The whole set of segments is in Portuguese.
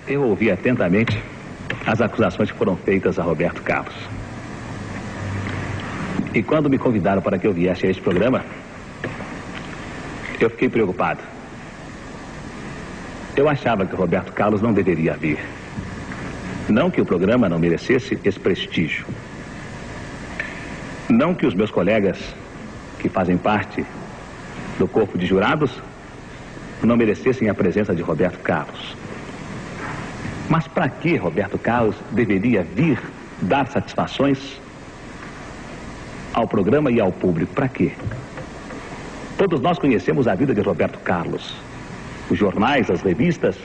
Eu ouvi atentamente as acusações que foram feitas a Roberto Carlos. E quando me convidaram para que eu viesse a este programa, eu fiquei preocupado. Eu achava que o Roberto Carlos não deveria vir. Não que o programa não merecesse esse prestígio. Não que os meus colegas que fazem parte do corpo de jurados não merecessem a presença de Roberto Carlos. Mas para que Roberto Carlos deveria vir dar satisfações ao programa e ao público? Para quê? Todos nós conhecemos a vida de Roberto Carlos. Os jornais, as revistas,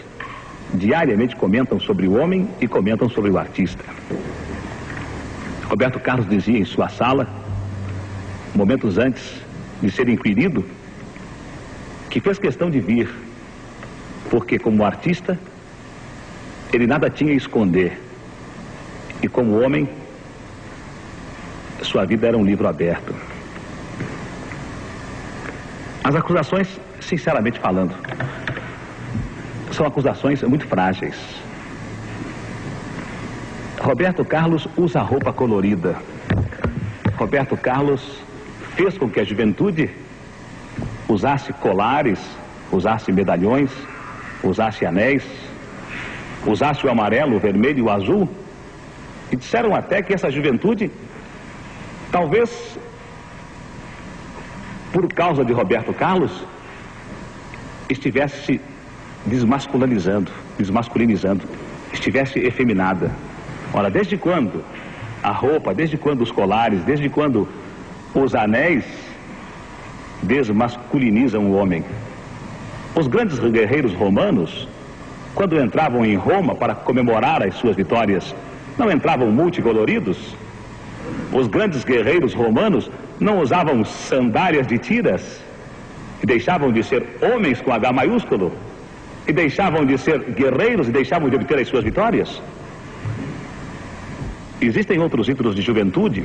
diariamente comentam sobre o homem e comentam sobre o artista. Roberto Carlos dizia em sua sala, momentos antes de ser inquirido, que fez questão de vir, porque como artista, ele nada tinha a esconder. E como homem, sua vida era um livro aberto. As acusações, sinceramente falando, são acusações muito frágeis. Roberto Carlos usa roupa colorida. Roberto Carlos fez com que a juventude usasse colares, usasse medalhões, usasse anéis, usasse o amarelo, o vermelho e o azul. E disseram até que essa juventude, talvez por causa de Roberto Carlos, estivesse desmasculinizando, estivesse efeminada. Ora, desde quando a roupa, desde quando os colares, desde quando os anéis desmasculinizam o homem? Os grandes guerreiros romanos, quando entravam em Roma para comemorar as suas vitórias, não entravam multicoloridos? Os grandes guerreiros romanos não usavam sandálias de tiras e deixavam de ser homens com H maiúsculo? E deixavam de ser guerreiros e deixavam de obter as suas vitórias? Existem outros ídolos de juventude,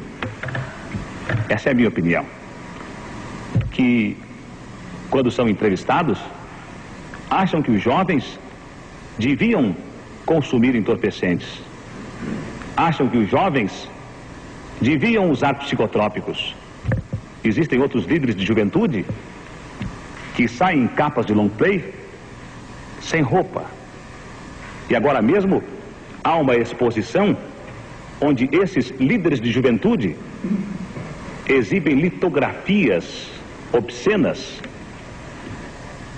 essa é a minha opinião, que quando são entrevistados, acham que os jovens deviam consumir entorpecentes, acham que os jovens deviam usar psicotrópicos. Existem outros líderes de juventude que saem em capas de long play sem roupa. E agora mesmo há uma exposição onde esses líderes de juventude exibem litografias obscenas.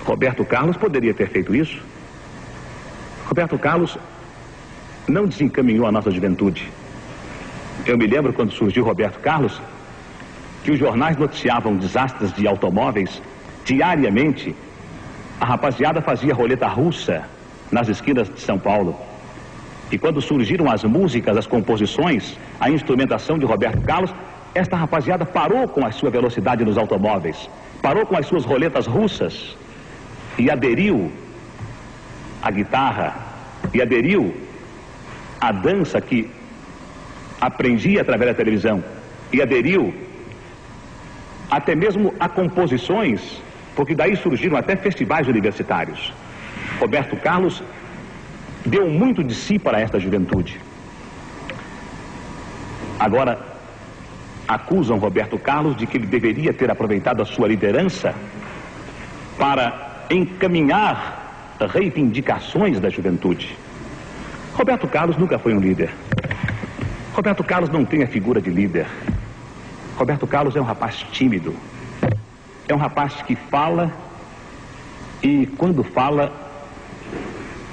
Roberto Carlos poderia ter feito isso. Roberto Carlos não desencaminhou a nossa juventude. Eu me lembro quando surgiu Roberto Carlos, que os jornais noticiavam desastres de automóveis diariamente. A rapaziada fazia roleta russa nas esquinas de São Paulo. E quando surgiram as músicas, as composições, a instrumentação de Roberto Carlos, esta rapaziada parou com a sua velocidade nos automóveis, parou com as suas roletas russas e aderiu à guitarra, e aderiu à dança que aprendia através da televisão, e aderiu até mesmo a composições, porque daí surgiram até festivais universitários. Roberto Carlos deu muito de si para esta juventude. Agora, acusam Roberto Carlos de que ele deveria ter aproveitado a sua liderança para encaminhar reivindicações da juventude. Roberto Carlos nunca foi um líder. Roberto Carlos não tem a figura de líder. Roberto Carlos é um rapaz tímido. É um rapaz que fala e, quando fala,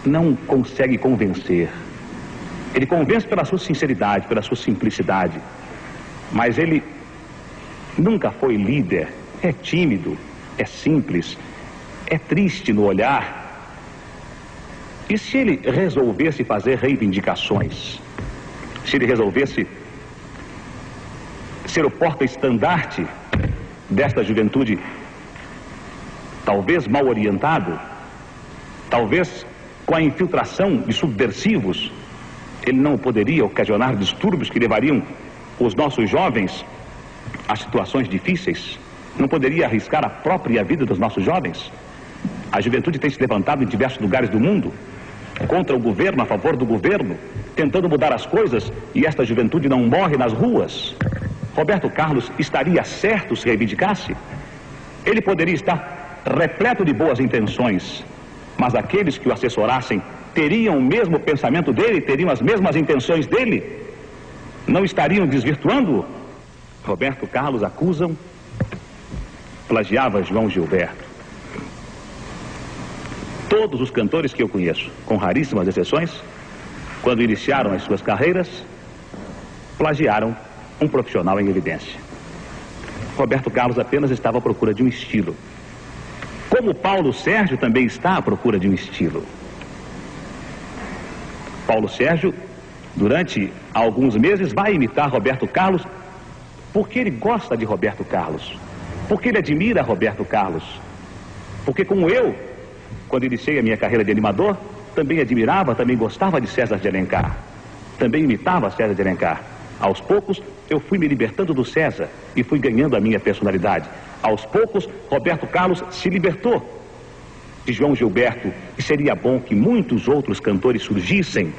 não consegue convencer. Ele convence pela sua sinceridade, pela sua simplicidade. Mas ele nunca foi líder. É tímido, é simples, é triste no olhar. E se ele resolvesse fazer reivindicações, se ele resolvesse ser o porta-estandarte desta juventude, talvez mal orientado, talvez com a infiltração de subversivos, ele não poderia ocasionar distúrbios que levariam os nossos jovens a situações difíceis? Não poderia arriscar a própria vida dos nossos jovens? A juventude tem se levantado em diversos lugares do mundo contra o governo, a favor do governo, tentando mudar as coisas, e esta juventude não morre nas ruas, Roberto Carlos estaria certo se reivindicasse? Ele poderia estar repleto de boas intenções, mas aqueles que o assessorassem teriam o mesmo pensamento dele, teriam as mesmas intenções dele? Não estariam desvirtuando-o? Roberto Carlos, acusam, plagiava João Gilberto. Todos os cantores que eu conheço, com raríssimas exceções, quando iniciaram as suas carreiras, plagiaram um profissional em evidência. Roberto Carlos apenas estava à procura de um estilo. Como Paulo Sérgio também está à procura de um estilo. Paulo Sérgio, durante alguns meses, vai imitar Roberto Carlos porque ele gosta de Roberto Carlos, porque ele admira Roberto Carlos, porque como eu, quando iniciei a minha carreira de animador, também admirava, também gostava de César de Alencar, também imitava César de Alencar. Aos poucos, eu fui me libertando do César e fui ganhando a minha personalidade. Aos poucos, Roberto Carlos se libertou de João Gilberto, e seria bom que muitos outros cantores surgissem,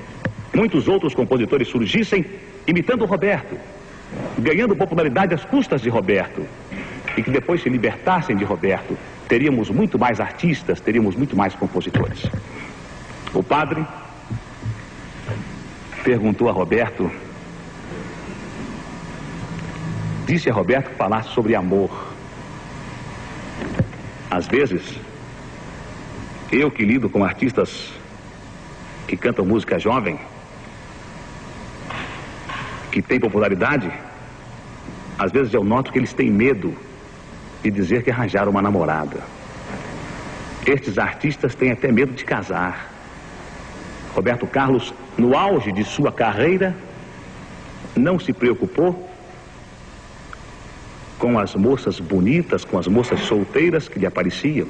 muitos outros compositores surgissem, imitando Roberto, ganhando popularidade às custas de Roberto, e que depois se libertassem de Roberto. Teríamos muito mais artistas, teríamos muito mais compositores. O padre perguntou a Roberto, disse a Roberto que falasse sobre amor. Às vezes, eu que lido com artistas que cantam música jovem, que tem popularidade, às vezes eu noto que eles têm medo de dizer que arranjaram uma namorada. Estes artistas têm até medo de casar. Roberto Carlos, no auge de sua carreira, não se preocupou com as moças bonitas, com as moças solteiras que lhe apareciam.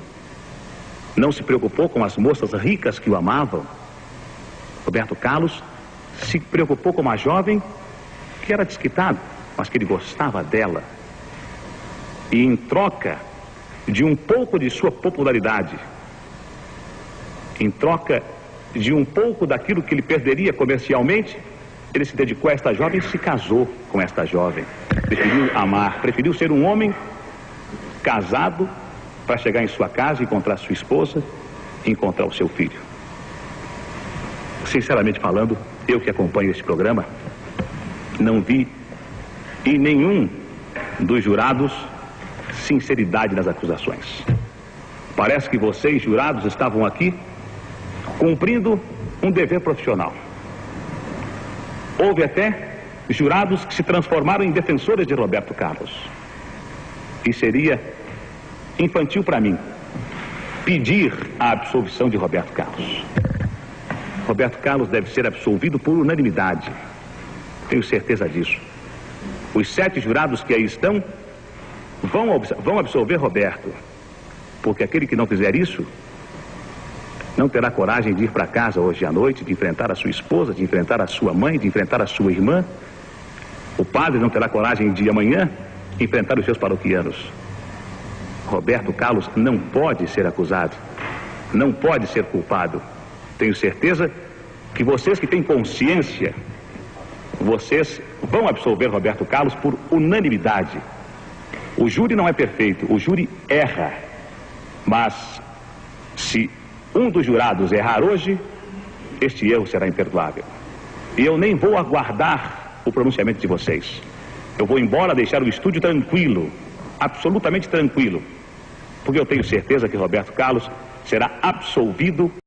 Não se preocupou com as moças ricas que o amavam. Roberto Carlos se preocupou com uma jovem que era desquitada, mas que ele gostava dela. E em troca de um pouco de sua popularidade, em troca de um pouco daquilo que ele perderia comercialmente, ele se dedicou a esta jovem e se casou com esta jovem. Preferiu amar, preferiu ser um homem casado para chegar em sua casa, encontrar sua esposa e encontrar o seu filho. Sinceramente falando, eu que acompanho este programa, não vi em nenhum dos jurados sinceridade nas acusações. Parece que vocês, jurados, estavam aqui cumprindo um dever profissional. Houve até jurados que se transformaram em defensores de Roberto Carlos. E seria infantil para mim pedir a absolvição de Roberto Carlos. Roberto Carlos deve ser absolvido por unanimidade. Tenho certeza disso. Os 7 jurados que aí estão vão absolver Roberto, porque aquele que não fizer isso não terá coragem de ir para casa hoje à noite, de enfrentar a sua esposa, de enfrentar a sua mãe, de enfrentar a sua irmã. O padre não terá coragem de amanhã enfrentar os seus paroquianos. Roberto Carlos não pode ser acusado, não pode ser culpado. Tenho certeza que vocês que têm consciência, vocês vão absolver Roberto Carlos por unanimidade. O júri não é perfeito, o júri erra, mas se um dos jurados errar hoje, este erro será imperdoável. E eu nem vou aguardar o pronunciamento de vocês. Eu vou embora, deixar o estúdio tranquilo, absolutamente tranquilo, porque eu tenho certeza que Roberto Carlos será absolvido